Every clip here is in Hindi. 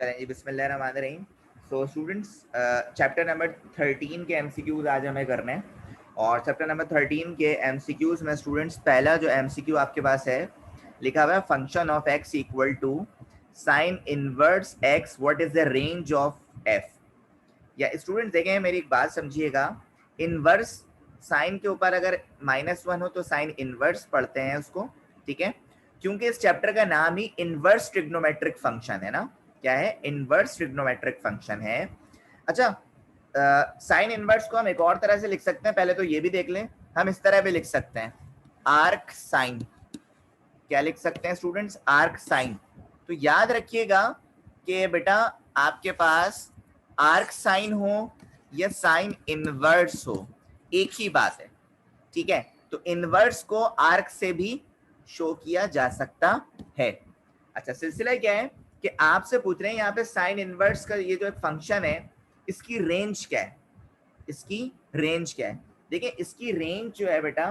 चलें जी, बिस्मिल्लाहिर्रहमानिर्रहीम। सो स्टूडेंट्स, चैप्टर नंबर 13 के एमसीक्यूज आज हमें करने हैं। और चैप्टर नंबर 13 के एमसीक्यूज में स्टूडेंट्स पहला जो एमसीक्यू आपके पास है लिखा हुआ है function of x equal to sine inverse x, what is the range of f. या स्टूडेंट्स देखें, मेरी एक बात समझिएगा, इनवर्स साइन के ऊपर अगर -1 हो तो साइन इनवर्स पढ़ते हैं उसको, ठीक है, क्योंकि इस चैप्टर का नाम ही इनवर्स ट्रिग्नोमेट्रिक फंक्शन है ना। क्या है? इनवर्स ट्रिग्नोमेट्रिक फंक्शन है। अच्छा, साइन इनवर्स को हम एक और तरह से लिख सकते हैं, पहले तो ये भी देख लें। हम इस तरह भी लिख सकते हैं, आर्क साइन। क्या लिख सकते हैं स्टूडेंट्स? Arc sign. तो याद रखिएगा कि बेटा आपके पास आर्क साइन हो या साइन इनवर्स हो, एक ही बात है, ठीक है। तो इनवर्स को आर्क से भी शो किया जा सकता है। अच्छा, सिलसिला क्या है कि आपसे पूछ रहे हैं यहाँ पे साइन इनवर्स का ये जो एक फंक्शन है, इसकी रेंज क्या है, इसकी रेंज क्या है। देखिए, इसकी रेंज जो है बेटा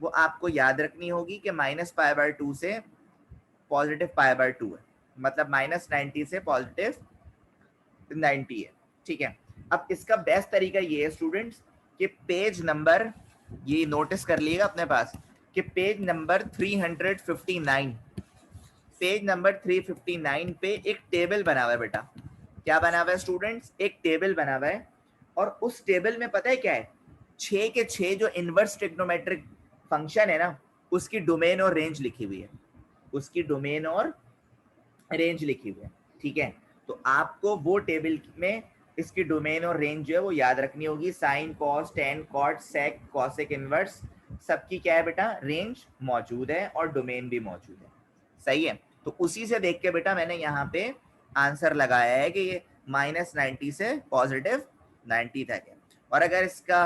वो आपको याद रखनी होगी कि -π/2 से पॉजिटिव π/2 है, मतलब -90 से पॉजिटिव 90 है, ठीक है। अब इसका बेस्ट तरीका ये है स्टूडेंट्स कि पेज नंबर, ये नोटिस कर लीजिएगा अपने पास, कि पेज नंबर 359, पेज नंबर 359 पे एक टेबल बना हुआ है बेटा। क्या बना हुआ है स्टूडेंट्स? एक टेबल बना हुआ है, और उस टेबल में पता है क्या है? 6 के 6 जो इनवर्स ट्रिग्नोमेट्रिक फंक्शन है ना, उसकी डोमेन और रेंज लिखी हुई है, उसकी डोमेन और रेंज लिखी हुई है, ठीक है। तो आपको वो टेबल में इसकी डोमेन और रेंज जो है वो याद रखनी होगी। साइन, कॉस, टेन, कॉट, सेक, कॉसेक इनवर्स, सबकी क्या है बेटा? रेंज मौजूद है और डोमेन भी मौजूद है, सही है। तो उसी से देख के बेटा मैंने यहाँ पे आंसर लगाया है कि ये -90 से पॉजिटिव 90 तक है। और अगर इसका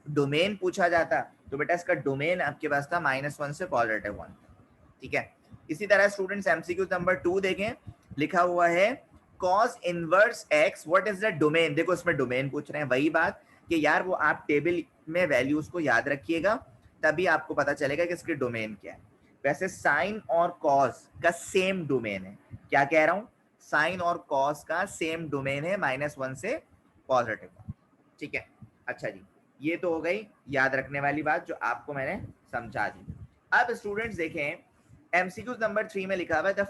डोमेन पूछा जाता तो बेटा इसका डोमेन आपके पास था -1 से +1, ठीक है। इसी तरह स्टूडेंट्स एमसीक्यू नंबर 2 देखें, लिखा हुआ है cos inverse x, what is the domain. देखो इसमें डोमेन पूछ रहे हैं, वही बात कि यार वो आप टेबल में वैल्यूज को याद रखिएगा, तभी आपको पता चलेगा कि इसकी डोमेन क्या है। वैसे साइन और cos का सेम डोमेन है। क्या कह रहा हूं? साइन और cos का सेम डोमेन है -1 से +1, ठीक है। अच्छा जी, ये तो हो गई याद रखने वाली बात जो आपको मैंने समझा दी। अब स्टूडेंट्स देखें, एमसीक्यू नंबर 3 में लिखा हुआ है द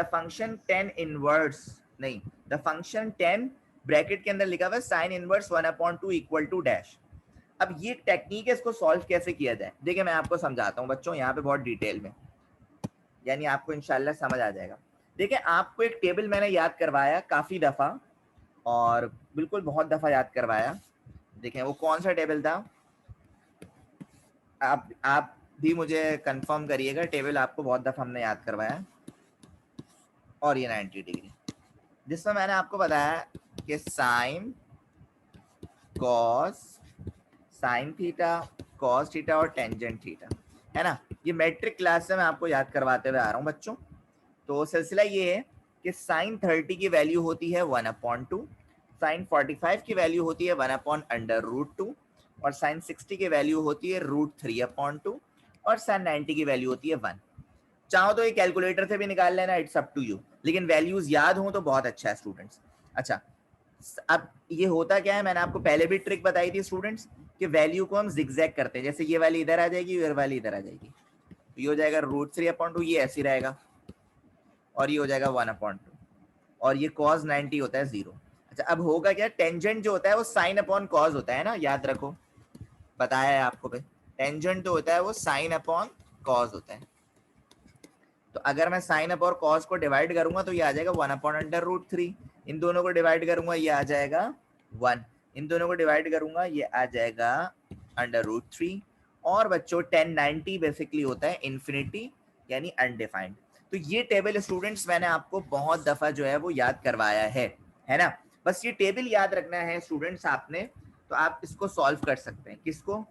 फंक्शन 10 इनवर्स, नहीं, द फंक्शन 10 ब्रैकेट के अंदर लिखा हुआ है sine inverse 1/2 equal to dash. अब ये टेक्निक है, इसको सॉल्व कैसे किया जाए। देखिए मैं आपको समझाता हूँ बच्चों, यहाँ पे बहुत डिटेल में, यानी आपको इंशाल्लाह समझ आ जाएगा। देखिए, आपको एक टेबल मैंने याद करवाया काफी दफा, और बिल्कुल बहुत दफा याद करवाया। देखें वो कौन सा टेबल था, आप भी मुझे कंफर्म करिएगा। टेबल आपको बहुत दफा हमने याद करवाया, और ये 90 डिग्री, जिसमें मैंने आपको बताया कि sine, cos, sine theta, cos theta और टेंजेंट थीटा, है ना। ये मैट्रिक क्लास से मैं आपको याद करवाते हुए आ रहा हूँ बच्चों। तो सिलसिला ये है कि साइन 30 की वैल्यू होती है 1/2, साइन 45 की वैल्यू होती है 1/√2, और साइन 60 की वैल्यू होती है √3/2, और साइन 90 की वैल्यू होती है 1। चाहो तो ये कैलकुलेटर से भी निकाल लेना, इट्स अप टू यू, लेकिन वैल्यूज याद हो तो बहुत अच्छा है स्टूडेंट्स। अच्छा, अब ये होता क्या है, मैंने आपको पहले भी ट्रिक बताई थी स्टूडेंट्स, कि वैल्यू को हम जिगजैग करते हैं। जैसे ये वाली इधर आ जाएगी, ये वाली इधर आ जाएगी, तो ये हो जाएगा √3/2, ये ऐसे रहेगा, और ये हो जाएगा 1/2, और ये cos 90 होता है 0। अच्छा, अब होगा क्या, टेंजेंट जो होता है वो साइन अपॉन कॉस होता है ना, याद रखो, बताया है आपको भाई। टेंजेंट जो होता है वो साइन अपॉन कॉस होता है। तो अगर मैं साइन अप और कॉस को डिवाइड करूंगा तो ये आ जाएगा 1/√3। इन दोनों को डिवाइड करूंगा ये आ जाएगा 1, इन दोनों को डिवाइड करूंगा ये आ जाएगा √3। और बच्चों 1090 बेसिकली होता है इन्फिनिटी, यानी अनडिफाइंड। तो ये टेबल स्टूडेंट्स मैंने आपको बहुत दफा जो है वो याद करवाया है ना। बस ये टेबल याद रखना है स्टूडेंट्स आपने, तो आप इसको सॉल्व कर सकते हैं। किसको?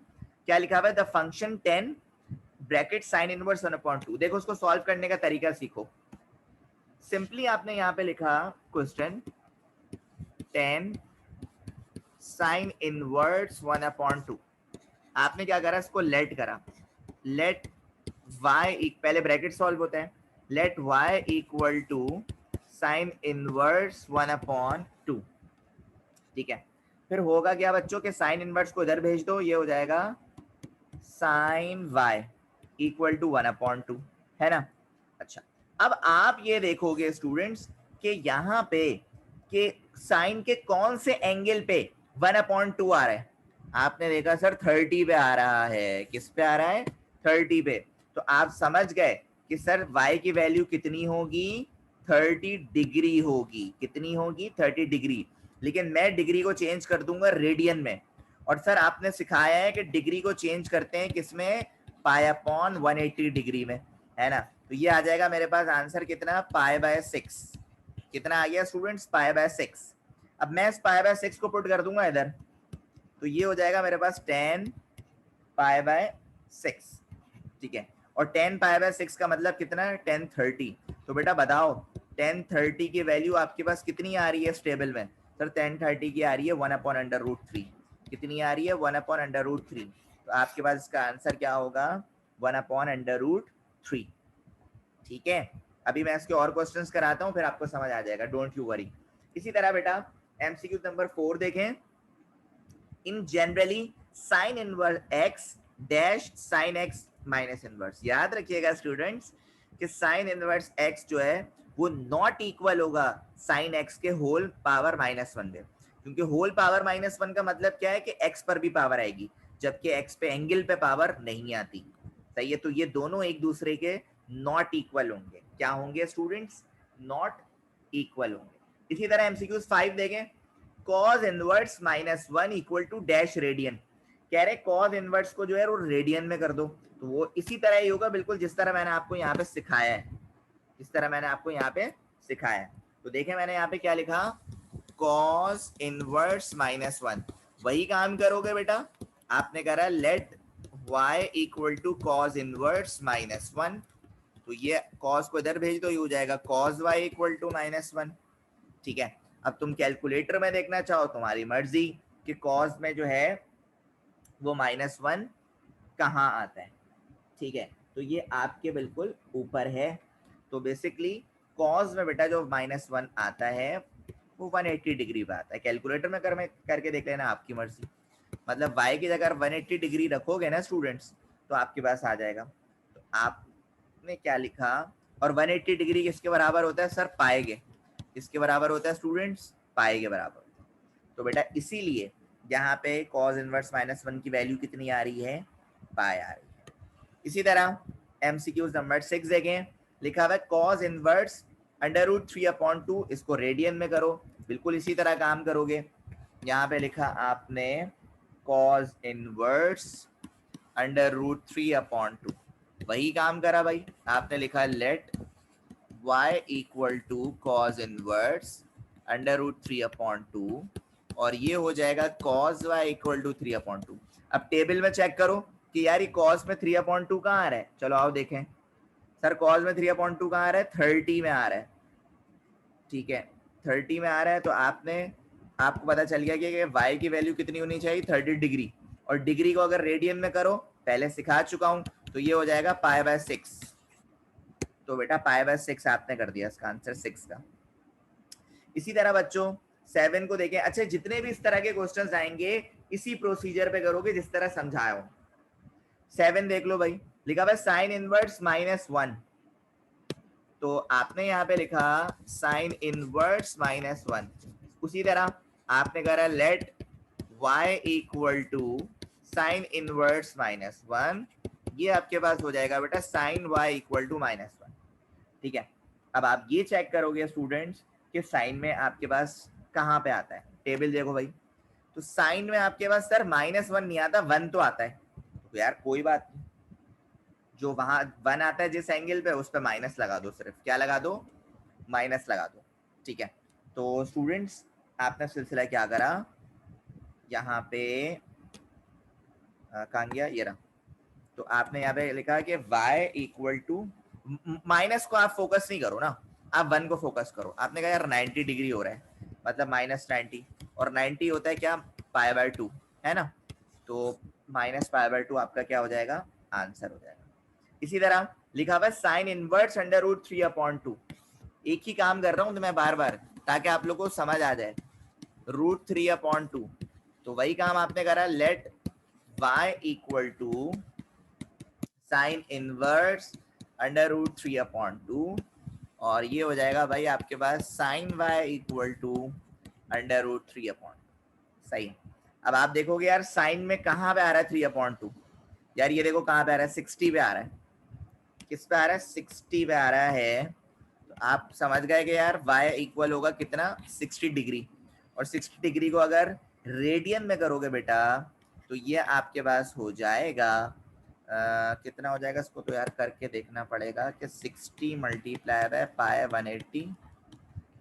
क्या लिखा हुआ है, the function 10 bracket sign inverse 1/2। देखो उसको सॉल्व करने का तरीका सीखो। सिंपली आपने यहाँ पे लिखा क्वेश्चन 10 साइन इनवर्स 1/2। आपने क्या करा, इसको लेट करा, लेट y, पहले ब्रैकेट सॉल्व होता है, let y equal to sine inverse 1/2। ठीक है, फिर होगा क्या बच्चों के साइन इनवर्स को इधर भेज दो, ये हो जाएगा साइन y इक्वल टू 1/2, है ना। अच्छा, अब आप ये देखोगे स्टूडेंट्स कि यहाँ पे कि साइन के कौन से एंगल पे 1/2 आ रहा है। आपने देखा सर 30 पे आ रहा है, किस पे आ रहा है, 30 पे। तो आप समझ गए कि सर y की वैल्यू कितनी होगी, 30 डिग्री होगी। कितनी होगी, 30 डिग्री। लेकिन मैं डिग्री को चेंज कर दूंगा रेडियन में, और सर आपने सिखाया है कि डिग्री को चेंज करते हैं किसमें, π/180 डिग्री में, है ना। तो ये आ जाएगा मेरे पास आंसर कितना, π/6। कितना आ गया स्टूडेंट्स, π/6। अब मैं इस π/6 को पुट कर दूंगा इधर, तो ये हो जाएगा मेरे पास 10 π/6। ठीक है, और 10 π/6 का मतलब कितना है, 1030। तो बेटा बताओ 1030 की वैल्यू आपके पास कितनी आ रही है इस टेबल में, सर 1030 की आ रही है 1/√3। कितनी आ रही है, 1/√3। तो आपके पास इसका आंसर क्या होगा, 1/√3। ठीक है, अभी मैं इसके और क्वेश्चंस कराता हूं, फिर आपको समझ आ जाएगा, डोंट यू वरी। इसी तरह बेटा एमसीक्यू नंबर 4 देखें। इन generally sign inverse x dash sine x minus inverse. याद रखिएगा स्टूडेंट्स कि साइन इनवर्स एक्स जो है वो नॉट इक्वल होगा साइन एक्स के होल पावर -1 में, क्योंकि होल पावर -1 का मतलब क्या है कि एक्स पर भी पावर आएगी, जबकि एक्स पे एंगल पे पावर नहीं आती। सही है, तो ये दोनों एक दूसरे के नॉट इक्वल होंगे। क्या होंगे स्टूडेंट्स, नॉट इक्वल होंगे। इसी तरह एमसीक्यूज 5 देखें। cos inverse -1 equal to dash radian. कह रहे cos इनवर्स को जो है वो रेडियन में कर दो, तो वो इसी तरह ही होगा बिल्कुल जिस तरह मैंने आपको यहाँ पे सिखाया है, जिस तरह मैंने आपको यहाँ पे सिखाया है। तो देखें मैंने यहाँ पे क्या लिखा, cos इनवर्स -1, वही काम करोगे बेटा। आपने करा let y equal to cos inverse -1, तो ये cos को इधर भेज दो, ये हो जाएगा cos y इक्वल टू -1। ठीक है, अब तुम कैलकुलेटर में देखना चाहो तुम्हारी मर्जी कि cos में जो है वो -1 कहाँ आता है। ठीक है, तो ये आपके बिल्कुल ऊपर है। तो बेसिकली cos में बेटा जो -1 आता है वो 180 डिग्री पे आता है। कैलकुलेटर में करके देख लेना, आपकी मर्जी। मतलब y की जगह 180 डिग्री रखोगे ना स्टूडेंट्स, तो आपके पास आ जाएगा। तो आपने क्या लिखा, और 180 डिग्री किसके बराबर होता है सर, पाए के। किसके बराबर होता है स्टूडेंट्स, पाए के बराबर। तो बेटा इसीलिए यहाँ पे cos इनवर्स -1 की वैल्यू कितनी आ रही है, पाए आ रही है। इसी तरह एमसीक्यूज नंबर 6 देखें। लिखा हुआ है cos इनवर्स √3/2, इसको रेडियन में करो, बिल्कुल इसी तरह काम करोगे। यहाँ पे लिखा आपने cos इनवर्स √3/2, वही काम करा भाई। आपने लिखा let y equal to cos inverse √3/2, और ये हो जाएगा cos y इक्वल टू 3/2। अब टेबल में चेक करो कि यार ये cos में 3/2 कहाँ आ रहा है, चलो आओ देखें। सर cos में 3/2 कहाँ आ रहा है, 30 में आ रहा है। ठीक है, 30 में आ रहा है, तो आपको पता चल गया कि y की वैल्यू कितनी होनी चाहिए, 30 डिग्री। और डिग्री को अगर रेडियन में करो, पहले सिखा चुका हूं, तो ये हो जाएगा π/6। तो बेटा π/6 आपने कर दिया इसका आंसर 6 का। इसी तरह बच्चों 7 को देखें। अच्छा, जितने भी इस तरह के क्वेश्चंस आएंगे इसी प्रोसीजर पे करोगे जिस तरह समझाया हूं। 7 देख लो भाई, लिखा हुआ है साइन इनवर्स -1, तो आपने यहाँ पे लिखा साइन इनवर्स -1। उसी तरह आपने करा let y equal to sine inverse -1, ये आपके पास हो जाएगा बेटा साइन y इक्वल टू -1। ठीक है, अब आप ये चेक करोगे स्टूडेंट्स कि साइन में आपके पास कहाँ पे आता है, टेबल देखो भाई। तो साइन में आपके पास सर -1 नहीं आता, 1 तो आता है। तो यार कोई बात नहीं, जो वहां 1 आता है जिस एंगल पे, उस पर माइनस लगा दो, सिर्फ क्या लगा दो, माइनस लगा दो। ठीक है, तो स्टूडेंट्स आपने सिलसिला क्या करा, यहाँ पे कहाँ गया, ये रहा। तो आपने यहाँ पे लिखा कि y इक्वल टू, माइनस को आप फोकस नहीं करो ना, आप 1 को फोकस करो। आपने कहा यार 90 डिग्री हो रहा है, मतलब -90, और 90 होता है क्या, π/2, है ना। तो -π/2 आपका क्या हो जाएगा, आंसर हो जाएगा। इसी तरह लिखा हुआ है साइन इनवर्स अंडर रूट 3/2। एक ही काम कर रहा हूं तो मैं बार बार, ताकि आप लोग को समझ आ जाए। रूट 3/2, तो वही काम आपने करा, let y equal to sine inverse under root 3/2, और ये हो जाएगा भाई आपके पास sine y equal to under root 3/2। सही। अब आप देखोगे यार साइन में कहाँ पे आ रहा है 3/2, यार ये देखो कहाँ पे आ रहा है, 60 पे आ रहा है। किस पे आ रहा है, 60 पे आ रहा है। तो आप समझ गए कि यार y इक्वल होगा कितना, 60 डिग्री। और 60 डिग्री को अगर रेडियन में करोगे बेटा तो ये आपके पास हो जाएगा कितना हो जाएगा, इसको तो यार करके देखना पड़ेगा कि 60 मल्टीप्लाई बाय पाई 180,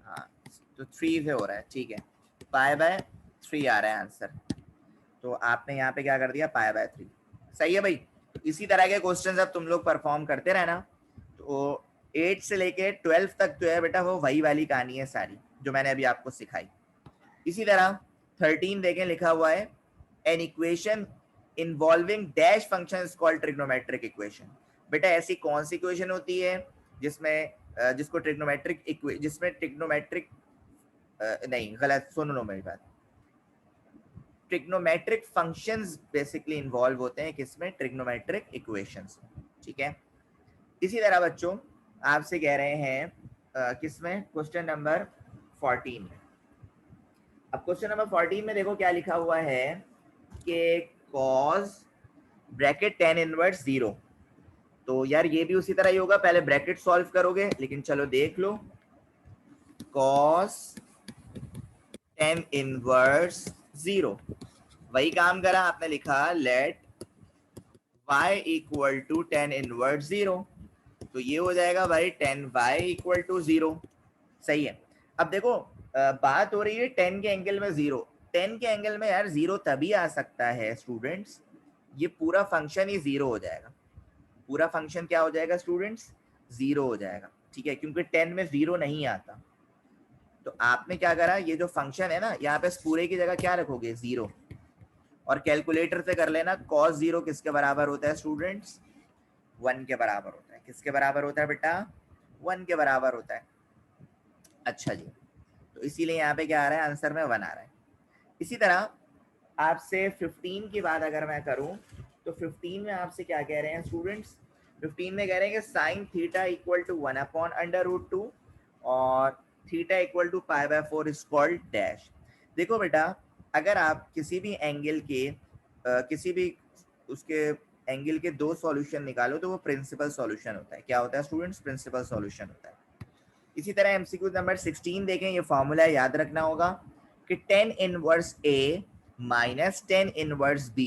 हाँ तो 3 से हो रहा है, ठीक है, पाई बाय 3 आ रहा है आंसर। तो आपने यहाँ पे क्या कर दिया, पाई बाय 3। सही है भाई। इसी तरह के क्वेश्चंस अब तुम लोग परफॉर्म करते रहना। तो 8 से लेके 12 तक जो है बेटा वो वही वाली कहानी है सारी जो मैंने अभी आपको सिखाई। इसी तरह 13 देखें, लिखा हुआ है an equation involving dash function is called trigonometric equation. बेटा ऐसी कौन सी इक्वेशन होती है जिसमें जिसको ट्रिग्नोमेट्रिक नहीं, गलत सुन लो मेरी बात, ट्रिग्नोमेट्रिक फंक्शंस बेसिकली इन्वॉल्व होते हैं किसमें, ट्रिग्नोमेट्रिक इक्वेशंस। ठीक है। इसी तरह बच्चों आपसे कह रहे हैं किसमें, क्वेश्चन नंबर 14 में। अब क्वेश्चन नंबर 14 में देखो क्या लिखा हुआ है कि cos ब्रैकेट tan इनवर्स 0। तो यार ये भी उसी तरह ही होगा, पहले ब्रैकेट सॉल्व करोगे, लेकिन चलो देख लो। cos tan इनवर्स 0, वही काम करा आपने, लिखा let y equal to tan inverse 0। तो ये हो जाएगा भाई tan y इक्वल टू 0। सही है। अब देखो बात हो रही है 10 के एंगल में 0। 10 के एंगल में यार 0 तभी आ सकता है स्टूडेंट्स, ये पूरा फंक्शन ही 0 हो जाएगा। पूरा फंक्शन क्या हो जाएगा स्टूडेंट्स, 0 हो जाएगा। ठीक है, क्योंकि 10 में 0 नहीं आता। तो आपने क्या करा, ये जो फंक्शन है ना, यहाँ पे पूरे की जगह क्या रखोगे, 0। और कैलकुलेटर से कर लेना, cos 0 किसके बराबर होता है स्टूडेंट्स, 1 के बराबर होता है। किसके बराबर होता है बेटा, 1 के बराबर होता है। अच्छा जी, तो इसीलिए यहाँ पे क्या आ रहा है, आंसर में 1 आ रहा है। इसी तरह आपसे 15 की बात अगर मैं करूं तो 15 में आपसे क्या कह रहे हैं स्टूडेंट्स, 15 में कह रहे हैं कि साइन थीटा इक्वल टू 1/√2 और theta equal to π/4 is called dash. देखो बेटा, अगर आप किसी भी एंगल के किसी भी उसके एंगल के दो सॉल्यूशन निकालो तो वो प्रिंसिपल सॉल्यूशन होता है। क्या होता है स्टूडेंट्स, प्रिंसिपल सॉल्यूशन होता है। इसी तरह एमसीक्यू नंबर 16 देखें, ये फॉर्मूला याद रखना होगा कि tan inverse A minus tan inverse B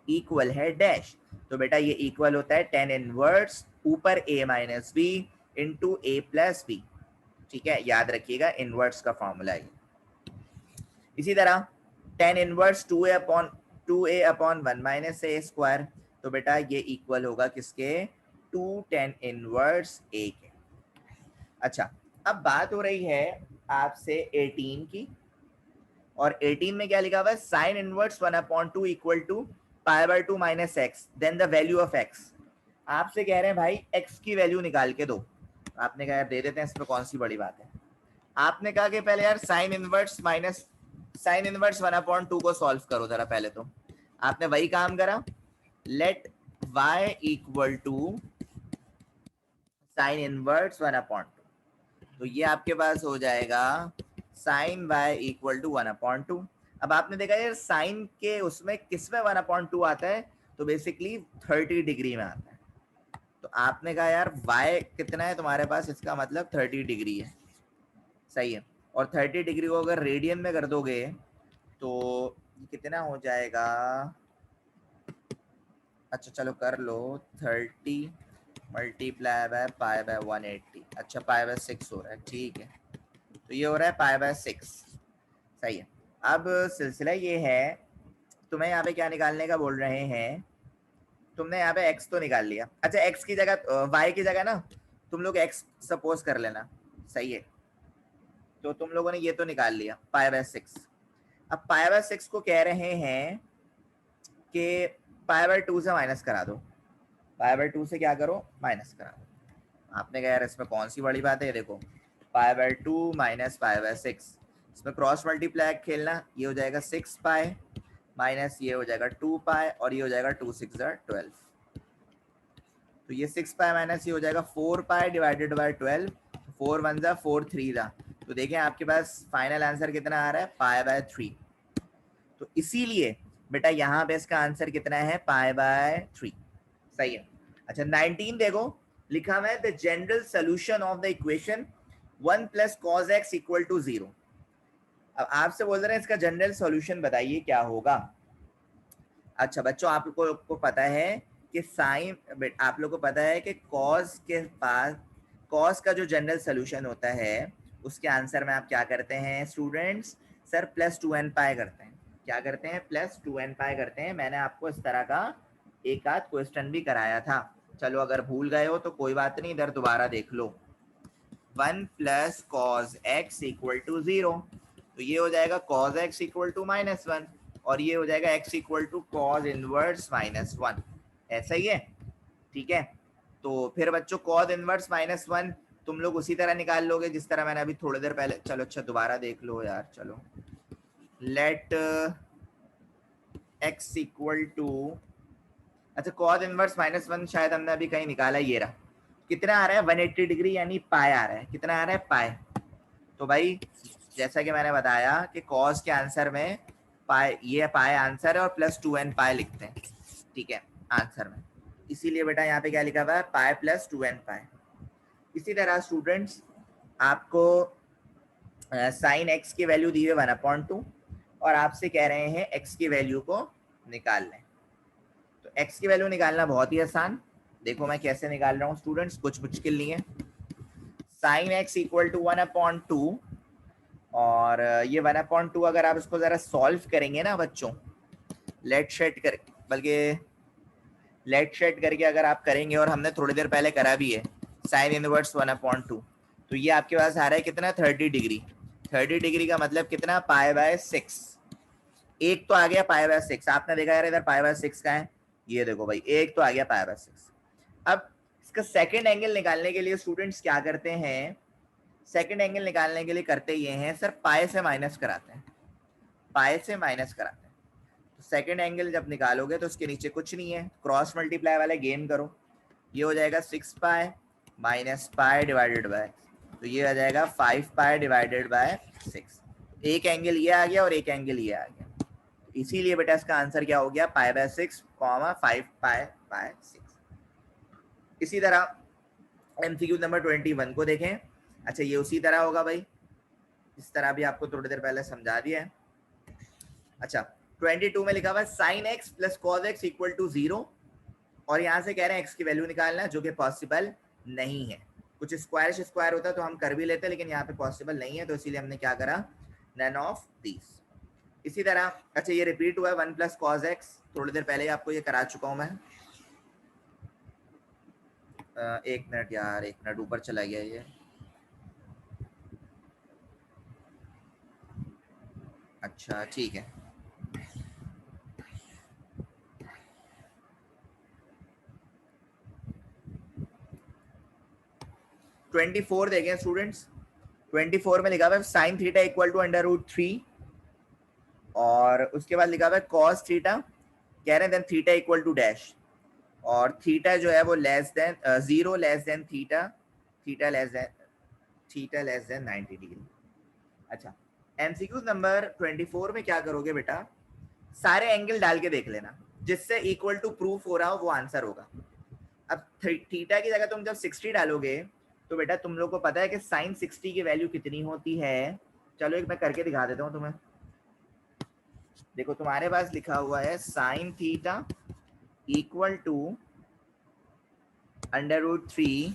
equal है डैश। तो बेटा ये इक्वल होता है tan इनवर्स ऊपर A minus B into A plus B। ठीक है, याद रखिएगा इनवर्स का फॉर्मूला है। इसी तरह tan inverse 2a upon 1 minus a square, तो बेटा ये इक्वल होगा किसके, 2 tan इनवर्स A के। अच्छा, अब बात हो रही है आपसे 18 की, और 18 में क्या लिखा हुआ है, sine inverse 1/2 equal to π/2 minus x, then the value of x. आपसे कह रहे हैं भाई एक्स की वैल्यू निकाल के दो। आपने कहा यार दे देते हैं, इसमें कौन सी बड़ी बात है। आपने कहा कि पहले यार साइन इनवर्स 1/2 को सॉल्व करो जरा पहले। तो आपने वही काम करा, let y equal to sine inverse 1/2। तो ये आपके पास हो जाएगा साइन y इक्वल टू 1/2। अब आपने देखा यार साइन के उसमें किसमें 1/2 आता है, तो बेसिकली 30 डिग्री में आता है। तो आपने कहा यार y कितना है तुम्हारे पास, इसका मतलब 30 डिग्री है। सही है। और 30 डिग्री को अगर रेडियन में कर दोगे तो कितना हो जाएगा, अच्छा चलो कर लो, 30 मल्टीप्लाई बाय π/180। अच्छा π/6 हो रहा है, ठीक है, तो ये हो रहा है π/6। सही है। अब सिलसिला ये है, तुम्हें यहाँ पे क्या निकालने का बोल रहे हैं, तुमने यहाँ पे x तो निकाल लिया। अच्छा x की जगह y की जगह ना तुम लोग x सपोज कर लेना। सही है, तो तुम लोगों ने ये तो निकाल लिया π/6। अब π/6 को कह रहे हैं कि π/2 से माइनस करा दो। π/2 से क्या करो, माइनस करा दो। आपने कहा यार इसमें कौन सी बड़ी बात है, देखो pi by 2 minus pi by 6, इसमें क्रॉस मल्टीप्लाई खेलना, ये हो जाएगा 6 पाई माइनस ये हो जाएगा 2 पाई और ये हो जाएगा 2 6 12, तो ये 6 पाई माइनस ये हो जाएगा 4 पाई डिवाइडेड बाय 12, 4 1 जा 4 3 जा, तो देखें आपके पास फाइनल आंसर कितना आ रहा है पाई बाय 3, तो इसीलिए बेटा यहाँ पे इसका आंसर कितना है पाई बाय 3, सही है। अच्छा 19 देखो लिखा हुआ है the general solution of the equation 1 plus cos x equal to 0। अब आपसे बोल रहे हैं इसका जनरल सॉल्यूशन बताइए क्या होगा। अच्छा बच्चों आप लोगों को पता है कि साइन, आप लोगों को पता है कि कॉस के पास कॉस का जो जनरल सॉल्यूशन होता है उसके आंसर में आप क्या करते हैं स्टूडेंट्स, सर प्लस 2n पाई करते हैं। क्या करते हैं, प्लस 2n पाई करते हैं। मैंने आपको इस तरह का एक आध क्वेश्चन भी कराया था, चलो अगर भूल गए हो तो कोई बात नहीं, इधर दोबारा देख लो। 1 plus cos x equal to 0, तो ये हो जाएगा cos x इक्वल टू -1 और ये हो जाएगा x equal to cos inverse -1, ऐसा ही है, ठीक है। तो फिर बच्चों cos इनवर्स -1 तुम लोग उसी तरह निकाल लोगे जिस तरह मैंने अभी थोड़ी देर पहले, चलो अच्छा दोबारा देख लो यार, चलो लेट x इक्वल टू, अच्छा cos इनवर्स -1 शायद हमने अभी कहीं निकाला, ये रहा, कितना आ रहा है 180 डिग्री यानी पाई आ रहा है, कितना आ रहा है पाई। तो भाई जैसा कि मैंने बताया कि cos के आंसर में पाई, ये पाई आंसर है और प्लस 2n पाई लिखते हैं, ठीक है आंसर में, इसीलिए बेटा यहाँ पे क्या लिखा हुआ है पाई प्लस 2n पाई। इसी तरह स्टूडेंट्स आपको साइन x की वैल्यू दी है 1/2 और आपसे कह रहे हैं x की वैल्यू को निकाल लें। तो x की वैल्यू निकालना बहुत ही आसान, देखो मैं कैसे निकाल रहा हूँ स्टूडेंट्स, कुछ मुश्किल नहीं है। साइन x इक्वल टू 1/2 और ये 1/2 अगर आप इसको जरा सॉल्व करेंगे ना बच्चों, लेट शेट कर, बल्कि लेट शेट करके अगर आप करेंगे, और हमने थोड़ी देर पहले करा भी है साइन इनवर्स 1/2, तो ये आपके पास आ रहा है कितना 30 डिग्री। 30 डिग्री का मतलब कितना पाई बाय 6, एक तो आ गया पाई बाय 6, आपने देखा यार इधर पाई बाय 6 का है, ये देखो भाई एक तो आ गया पाई बाय 6। अब इसका सेकेंड एंगल निकालने के लिए स्टूडेंट्स क्या करते हैं, सेकंड एंगल निकालने के लिए करते ये हैं सर पाई से माइनस कराते हैं, पाई से माइनस कराते हैं। तो सेकंड एंगल जब निकालोगे तो उसके नीचे कुछ नहीं है, क्रॉस मल्टीप्लाई वाला गेम करो, ये हो जाएगा 6 pi minus pi divided by, तो ये आ जाएगा 5 पाई डिवाइडेड बाय 6, एक एंगल ये आ गया और एक एंगल ये आ गया, इसीलिए बेटा इसका आंसर क्या हो गया pi by 6 comma 5 pi by 6। इसी तरह एमसीक्यू नंबर 21 को देखें। अच्छा ये उसी तरह होगा भाई, इस तरह भी आपको थोड़ी देर पहले समझा दिया है। अच्छा 22 में लिखा हुआ है sine x plus cos x equal to 0 और यहाँ से कह रहे हैं एक्स की वैल्यू निकालना, जो कि पॉसिबल नहीं है। कुछ स्क्वायर स्क्वायर होता तो हम कर भी लेते, लेकिन यहाँ पे पॉसिबल नहीं है, तो इसीलिए हमने क्या करा नन ऑफ दीज। इसी तरह अच्छा ये रिपीट हुआ है 1 प्लस कॉस एक्स, थोड़ी देर पहले आपको ये करा चुका हूँ मैं। एक मिनट यार, एक मिनट ऊपर चला गया ये, अच्छा ठीक है। ट्वेंटी फोर देखें स्टूडेंट्स, 24 में लिखा हुआ है साइन थीटा इक्वल टू √3 और उसके बाद लिखा हुआ है कॉस थीटा, कह रहे हैं then theta equal to dash, और थीटा जो है वो less than 0 less than theta, theta less than 90 degree. अच्छा एमसीक्यू नंबर 24 में क्या करोगे बेटा, सारे एंगल डाल के देख लेना, जिससे इक्वल टू प्रूफ हो रहा हो वो आंसर होगा। अब थीटा की जगह तुम जब 60 डालोगे तो बेटा तुम लोग को पता है कि साइन 60 की वैल्यू कितनी होती है, चलो एक मैं करके दिखा देता हूँ तुम्हें। देखो तुम्हारे पास लिखा हुआ है sine theta equal to √3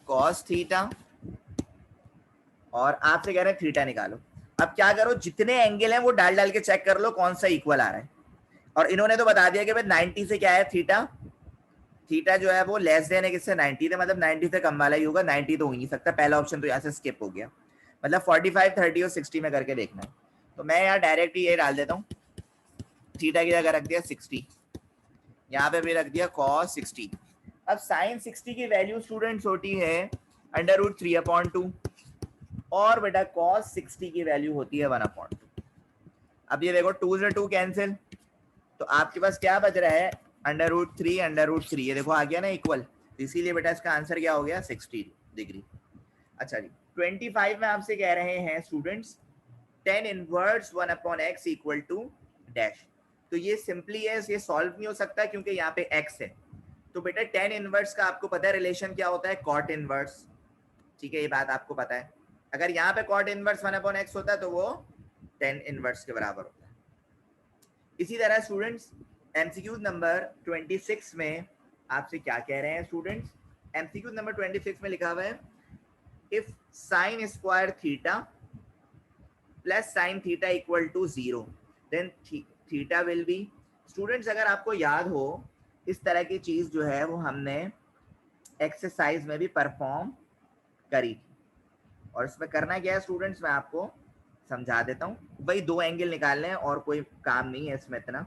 cos theta और आपसे कह रहे हैं थीटा निकालो। अब क्या करो, जितने एंगल हैं वो डाल डाल के चेक कर लो कौन सा इक्वल आ रहा है, और इन्होंने तो बता दिया कि भाई 90 से क्या है थीटा, थीटा जो है वो लेस देन है किससे 90 से, मतलब 90 से कम वाला ही होगा, 90 तो हो ही नहीं सकता, पहला ऑप्शन तो यहाँ से स्किप हो गया, मतलब 45 30 और 60 में करके देखना है। तो मैं यहाँ डायरेक्ट ये डाल देता हूँ, थीटा की जगह रख दिया 60, यहाँ पे भी रख दिया cos 60, अब साइन 60 की वैल्यू स्टूडेंट्स होती है √3/2 और बेटा कॉस 60 की वैल्यू होती है 1/2। अब ये देखो 2 से 2 कैंसिल, तो आपके पास क्या बच रहा है √3 ये देखो आ गया ना इक्वल, इसीलिए बेटा इसका आंसर क्या हो गया 60 डिग्री। अच्छा जी 25 में आपसे कह रहे हैं students tan inverse 1/x equal to dash. तो ये सिंपली है, ये सॉल्व नहीं हो सकता क्योंकि यहाँ पे x है। तो बेटा tan इनवर्स का आपको पता है रिलेशन क्या होता है, cot इनवर्स। ठीक है, ये बात आपको पता है। अगर यहाँ पे cot इनवर्स 1/x होता है तो वो tan इनवर्स के बराबर होता है। इसी तरह स्टूडेंट्स एमसीक्यू नंबर 26 में आपसे क्या कह रहे हैं स्टूडेंट्स, एमसीक्यू नंबर 26 में लिखा हुआ है if sine square theta plus sine theta equal to 0 then theta will be. Students अगर आपको याद हो इस तरह की चीज जो है वो हमने एक्सरसाइज में भी परफॉर्म करी थी, और इसमें करना क्या है स्टूडेंट्स मैं आपको समझा देता हूँ। भाई दो एंगल निकालने हैं और कोई काम नहीं है इसमें इतना।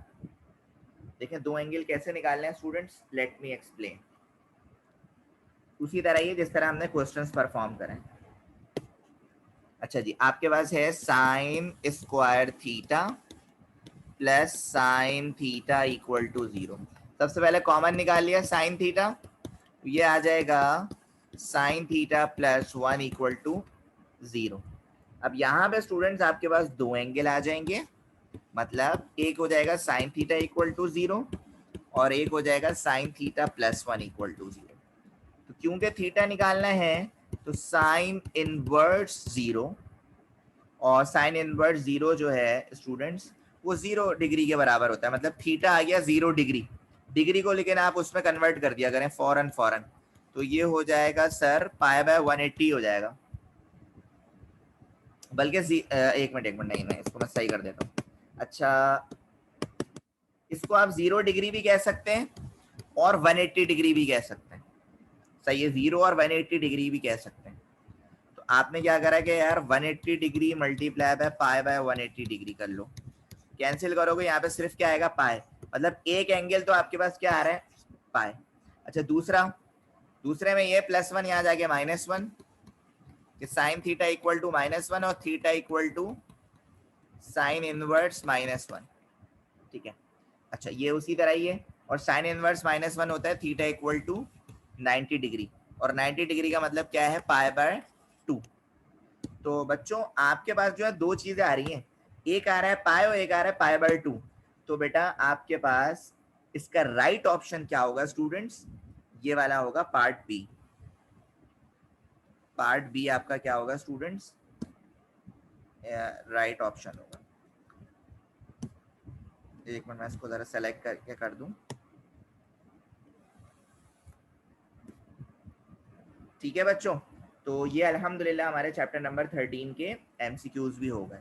देखें दो एंगल कैसे निकालने हैं स्टूडेंट्स, लेट मी एक्सप्लेन। उसी तरह ही जिस तरह हमने क्वेश्चंस परफॉर्म करें। अच्छा जी आपके पास है sine square theta plus sine theta equal to 0। सबसे पहले कॉमन निकाल लिया साइन थीटा, ये आ जाएगा sine theta plus 1 equal to 0। अब यहाँ पे स्टूडेंट्स आपके पास दो एंगल आ जाएंगे, मतलब एक हो जाएगा साइन थीटा इक्वल टू 0 और एक हो जाएगा sine theta plus 1 equal to 0। तो क्योंकि थीटा निकालना है तो साइन इनवर्स 0, और साइन इनवर्स 0 जो है स्टूडेंट्स वो 0 डिग्री के बराबर होता है, मतलब थीटा आ गया 0 डिग्री। डिग्री को लेकिन आप उसमें कन्वर्ट कर दिया करें फौरन, तो ये हो जाएगा सर π/180 हो जाएगा। बल्कि एक मिनट नहीं, मैं इसको मैं सही कर देता हूँ। अच्छा इसको आप 0 डिग्री भी कह सकते हैं और 180 डिग्री भी कह सकते हैं। सही है, 0 और 180 डिग्री भी कह सकते हैं। तो आपने क्या करा कि यार 180 डिग्री मल्टीप्लाई बाय π/180 डिग्री कर लो, कैंसिल करोगे यहाँ पे सिर्फ क्या आएगा पाई, मतलब एक एंगल तो आपके पास क्या आ रहा है पाई। अच्छा दूसरे में ये +1 यहाँ जाके -1, साइन थीटा इक्वल टू -1 और theta equal to sine inverse -1। ठीक है, अच्छा ये उसी तरह ही है, और साइन इनवर्स -1 होता है थीटा इक्वल टू 90 डिग्री, और 90 डिग्री का मतलब क्या है π/2। तो बच्चों आपके पास जो है दो चीजें आ रही हैं, एक आ रहा है पाई और एक आ रहा है π/2। तो बेटा आपके पास इसका राइट ऑप्शन क्या होगा स्टूडेंट्स, ये वाला होगा पार्ट बी। पार्ट बी आपका क्या होगा स्टूडेंट्स, राइट ऑप्शन होगा। एक मिनट मैं इसको जरा सेलेक्ट करके कर दूं। ठीक है बच्चों, तो ये अल्हम्दुलिल्लाह हमारे चैप्टर नंबर 13 के एमसीक्यूज भी हो गए।